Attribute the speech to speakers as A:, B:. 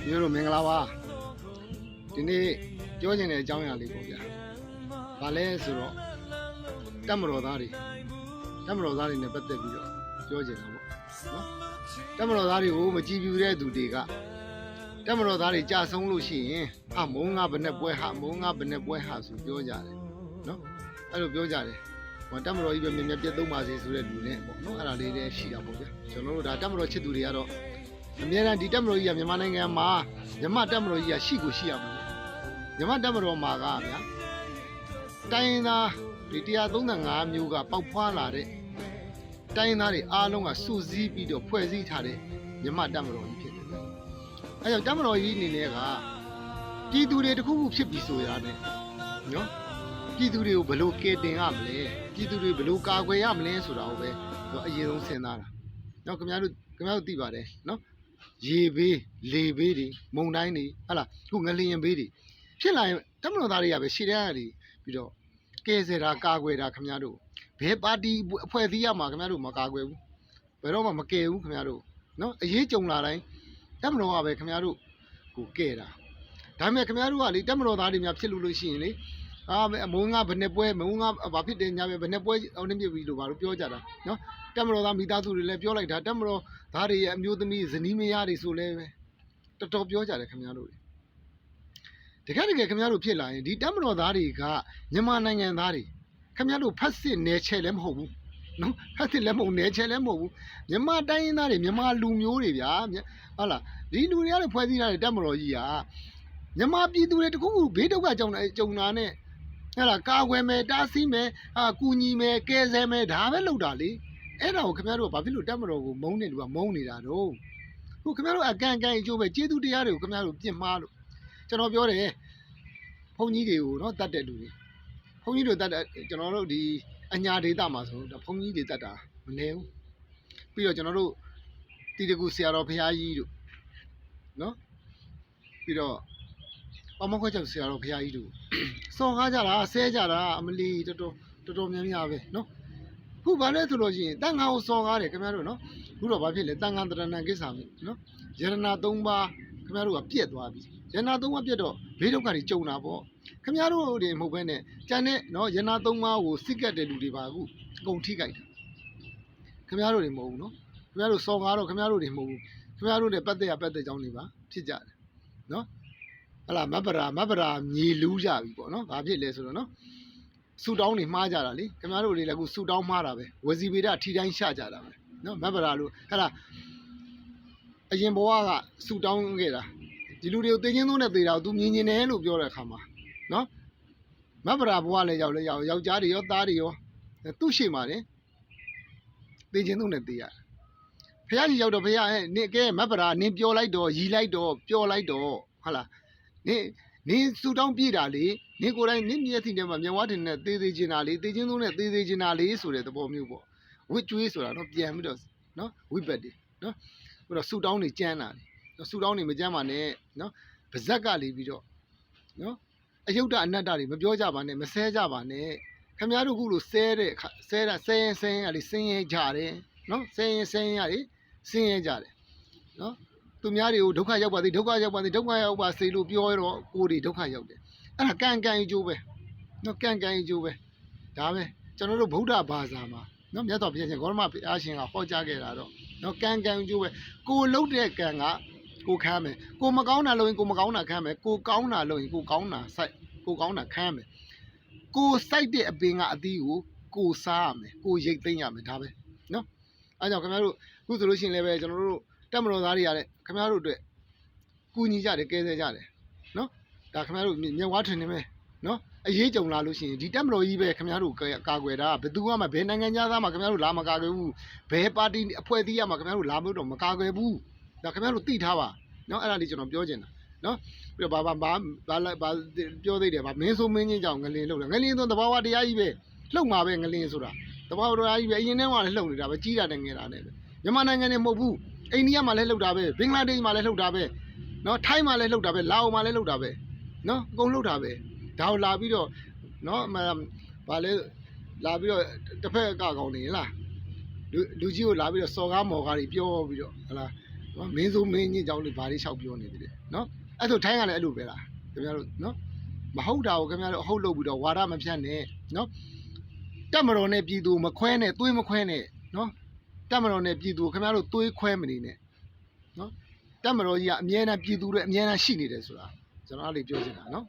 A: မျိုးတို့မင်္ဂလာပါဒီနေ့ပြောချင်တဲ့အကြောင်းအရာလေးပေါ့ဗျာဘာလဲဆိုတော့တက်မတော်သားတွေနဲ့ပတ်သက်ပြီးတော့ပြောချင်တာပေါ့နော်တက်မတော်သားတွေကိုမကြည်ပြူတဲ့သူတွေကတက်မတော်သားတွေကြာဆုံးလို့ရှိရင်မုံငါဘယ်နဲ့ပွဲဟာမုံငါဘယ်နဲ့ပွဲဟာဆိုပြောကြတယ်နော်အဲ့လိုပြောကြတယ်တက်မတော်ကြီးပဲမြင်မြင်ပြတ်သုံးပါစေဆိုတဲ့လူနဲ့ပေါ့နော်အဲ့ဒါလေးလည်းရှိတာပေါ့ဗျာကျွန်တော်တို့ဒါတက်မတော်ချစ်သူတွေကတော့အများအားဒီတက်မတော်ကြီးကမြန်မာနိုင်ငံမှာမြန်မာတက်မတော်ကြီးကရှိကိုရှိရမှာမြန်မာတက်မတော်မှာကဗျာတိုင်းသားဒီ135မျိုးကပေါက်ဖွားလာတဲ့တိုင်းသားတွေအားလုံးကစုစည်းပြီးတော့ဖွဲ့စည်းထားတဲ့မြန်မာတက်မတော်ကြီးဖြစ်တယ်။အဲကြောင့်တက်မတော်ကြီးအနေနဲ့ကပြည်သူတွေတခုခုဖြစ်ပြီးဆိုရတယ်နော်ပြည်သူတွေကိုဘယ်လိုကယ်တင်ရမလဲပြည်သူတွေဘယ်လိုကာကွယ်ရမလဲဆိုတာကိုပဲအရင်ဆုံးစဉ်းစားတာ။နော်ခင်ဗျားတို့သိပါတယ်နော်ရေဘေးလေဘေးတွေမုန်တိုင်းတွေဟလာခုငလျင်ဘေးတွေဖြစ်လာရင်တက်မတော်သားတွေကပဲရှေ့တန်းကနေပြီးတော့ကဲဆယ်တာကာကွယ်တာခင်ဗျားတို့ဘယ်ပါတီအဖွဲ့အစည်းရမှာခင်ဗျားတို့မကာကွယ်ဘူးဘယ်တော့မှမကယ်ဘူးခင်ဗျားတို့နော်အရေးကြုံလာတိုင်းတက်မတော်ကပဲခင်ဗျားတို့ကိုကဲတာဒါပေမဲ့ခင်ဗျားတို့ကလေတက်မတော်သားတွေများဖြစ်လို့ရှိရင်လေမုံငါဘယ်နဲ့ပွဲမုံငါဘာဖြစ်တယ်ညာပဲဘယ်နဲ့ပွဲအောင်နေပြပြီလို့ဘာလို့ပြောကြတာနော်တက်မတော်သားမိသားစုတွေလည်းပြောလိုက်တာတက်မတော်သားတွေရဲ့အမျိုးသမီးဇနီးမယားတွေဆိုလဲပဲတော်တော်ပြောကြတယ်ခင်ဗျားတို့တကယ်ခင်ဗျားတို့ဖြစ်လာရင်ဒီတက်မတော်သားတွေကမြန်မာနိုင်ငံသားတွေခင်ဗျားတို့ဖတ်စစ်နယ်ချဲလည်းမဟုတ်ဘူးနော်ဖတ်စစ်လည်းမဟုတ်နယ်ချဲလည်းမဟုတ်ဘူးမြန်မာတိုင်းရင်းသားတွေမြန်မာလူမျိုးတွေဗျာဟုတ်လားဒီလူတွေကလည်းဖွဲ့စည်းထားတဲ့တက်မတော်ကြီးကမြန်မာပြည်သူတွေတခုခုဘေးဒုက္ခကြုံတာနဲ့အဲ့ဒါကာကွယ်မယ်တားဆီးမယ်ကူညီမယ်ကယ်ဆယ်မယ်ဒါပဲလုပ်တာလေအဲ့ဒါကိုခင်ဗျားတို့ကဘာဖြစ်လို့တက်မတော်ကိုမုန်းနေလို့ကမုန်းနေတာတော့ခုခင်ဗျားတို့အကန်အကျိုးပဲကျေးဇူးတရားတွေကိုခင်ဗျားတို့ပြစ်မှားလို့ကျွန်တော်ပြောတယ်ဘုန်းကြီးတွေကိုနော်တတ်တဲ့လူတွေဘုန်းကြီးတွေတတ်တဲ့ကျွန်တော်တို့ဒီအညာဒေသမှာဆိုတော့ဘုန်းကြီးတွေတတ်တာမနေဘူးပြီးတော့ကျွန်တော်တို့တီတကူဆရာတော်ဘုရားကြီးတို့နော်ပြီးတော့ပမခွက်ချက်ဆရာတော်ဘုရားကြီးတို့စော်ကားကြတာဆဲကြတာအမလီတော်တော်များများပဲနော်ခုဘာလဲဆိုလို့ရှိရင်တန်ခါကိုစော်ကားတယ်ခင်ဗျားတို့နော်ခုတော့ဘာဖြစ်လဲတန်ခါတရဏံကိစ္စမျိုးနော်ယရဏ3ပါးခင်ဗျားတို့ကပြက်သွားပြီယရဏ3ပါးပြက်တော့ဘေးဒုက္ခတွေကြုံတာပေါ့ခင်ဗျားတို့တွေမဟုတ်ဘဲနဲ့ကြံတဲ့နော်ယရဏ3ပါးကိုစိတ်ကတ်တဲ့လူတွေပါအခုအကုန်ထိကြိုက်တာခင်ဗျားတို့တွေမဟုတ်ဘူးနော်ခင်ဗျားတို့စော်ကားတော့ခင်ဗျားတို့တွေမဟုတ်ဘူးခင်ဗျားတို့နဲ့ပတ်သက်ကြောင်းတွေပါဖြစ်ကြတယ်နော်ဟလာမဗရာမြေလူးကြပြီပေါ့နော်ဘာဖြစ်လဲဆိုတော့နော်ဆူတောင်းနေမှားကြတာလေခင်ဗျားတို့တွေလည်းအခုဆူတောင်းမှားတာပဲဝစီဗေဒထီတိုင်းရှကြတာပဲနော်မဗရာလို့ဟလာအရင်ဘဝကဆူတောင်းခဲ့တာဒီလူတွေကိုသိချင်းသုံးနဲ့သေတာကို तू မြင်တယ်လို့ပြောတဲ့အခါမှာနော်မဗရာဘဝလည်းရောက်ယောက်ျားတွေရောသားတွေရောသူ့ရှိမှာတယ်သိချင်းသုံးနဲ့သေရဖះကြီးရောက်တော့ဖះနင်ကဲမဗရာနင်ပြောလိုက်တော့ရီလိုက်တော့ပြောလိုက်တော့ဟုတ်လားနင်စူတောင်းပြတာလေနင်ကိုယ်တိုင်နင်မျက်စိထဲမှာမြန်ဝါတင်နဲ့သေးသေးချင်တာလေသေချင်းသုံးနဲ့သေးသေးချင်တာလေဆိုတဲ့သဘောမျိုးပေါ့ဝစ်ကျွေးဆိုတာတော့ပြန်ပြီးတော့နော်ဝိပက်တွေနော်ပြီးတော့စူတောင်းနေကြမ်းတာလေစူတောင်းနေမကြမ်းပါနဲ့နော်ဗဇက်ကလေးပြီးတော့နော်အယုဒ္ဓအနတ္တတွေမပြောကြပါနဲ့မဆဲကြပါနဲ့ခင်ဗျားတို့ခုလိုဆဲရင်ရလေဆင်းရဲကြတယ်နော်ဆင်းရင်ရလေဆင်းရဲကြတယ်နော်သူများတွေကိုဒုက္ခရောက်ပါစေလို့ပြောရတော့ကိုယ်တွေဒုက္ခရောက်တယ်အဲ့ဒါကံအကျိုးပဲနော်ကံအကျိုးပဲဒါပဲကျွန်တော်တို့ဗုဒ္ဓဘာသာမှာနော်မြတ်စွာဘုရားရှင်ဂေါရမဘုရားရှင်ကဟောကြားခဲ့တာတော့နော်ကံအကျိုးပဲကိုလှုပ်တဲ့ကံကကိုခမ်းမယ်ကိုမကောင်းတာလုပ်ရင်ကိုမကောင်းတာခမ်းမယ်ကိုကောင်းတာလုပ်ရင်ကိုကောင်းတာစိုက်ကိုကောင်းတာခမ်းမယ်ကိုစိုက်တဲ့အပင်ကအသီးကိုစားရမယ်ကိုရိတ်သိမ်းရမယ်ဒါပဲနော်အဲကြောင့်ခင်ဗျားတို့ခုဆိုလို့ရှိရင်လည်းပဲကျွန်တော်တို့တက်မတော်သားတွေရတဲ့ခင်ဗျားတို့အတွက်ကူညီကြတယ်ကဲဆယ်ကြတယ်နော်ဒါခင်ဗျားတို့မျက်ဝါးထင်နေမယ်နော်အရေးကြုံလာလို့ရှိရင်ဒီတက်မတော်ကြီးပဲခင်ဗျားတို့ကာကွယ်တာဘယ်သူမှဘယ်နိုင်ငံသားမှခင်ဗျားတို့လာမကာကွယ်ဘူးဘယ်ပါတီအဖွဲ့အစည်းမှခင်ဗျားတို့လာမလို့တော့မကာကွယ်ဘူးဒါခင်ဗျားတို့သိထားပါနော်အဲ့ဒါလေးကျွန်တော်ပြောချင်တာနော်ပြီးတော့ဘာပြောသေးတယ်မင်းဆိုမင်းချင်းကြောင့်ငလင်လှုပ်တယ်ငလင်ဆိုသဘာဝတရားကြီးပဲလှုပ်မှာပဲငလင်ဆိုတာသဘာဝတရားကြီးပဲအရင်တည်းကလည်းလှုပ်နေတာပဲကြီးတာနဲ့ငယ်တာနဲ့ပဲမြန်မာနိုင်ငံနဲ့မဟုတ်ဘူးအိန္ဒိယမှာလည်းလှုပ်တာပဲဘင်္ဂလားဒေ့ရှ်မှာလည်းလှုပ်တာပဲနော်ထိုင်းမှာလည်းလှုပ်တာပဲလာအိုမှာလည်းလှုပ်တာပဲနော်အကုန်လှုပ်တာပဲဒါကိုလာပြီးတော့နော်ဘာလဲလာပြီးတော့တစ်ဖက်ကကောင်းနေလားလူကြီးကိုလာပြီးတော့စော်ကားမော်ကားတွေပြောပြီးတော့ဟလာ နော်မင်းဆိုမင်းကြီးကြောင့်လေဘာတွေလျှောက်ပြောနေသေးတယ်နော်အဲ့ဆိုထိုင်းကလည်းအဲ့လိုပဲလားခင်ဗျားတို့နော်မဟုတ်တာကိုခင်ဗျားတို့အဟုတ်လုပ်ပြီးတော့ဝါဒမဖြတ်နဲ့နော်တက်မတော်နဲ့ပြည်သူမခွဲနဲ့သွေးမခွဲနဲ့နော်တက်မတော်နဲ့ပြည်သူခင်ဗျားတို့သွေးခွဲမနေနဲ့နော်တက်မတော်ကြီးကအမြဲတမ်းပြည်သူတွေအမြဲတမ်းရှိနေတယ်ဆိုတာကျွန်တော်အဲ့ဒီပြောချင်တာနော်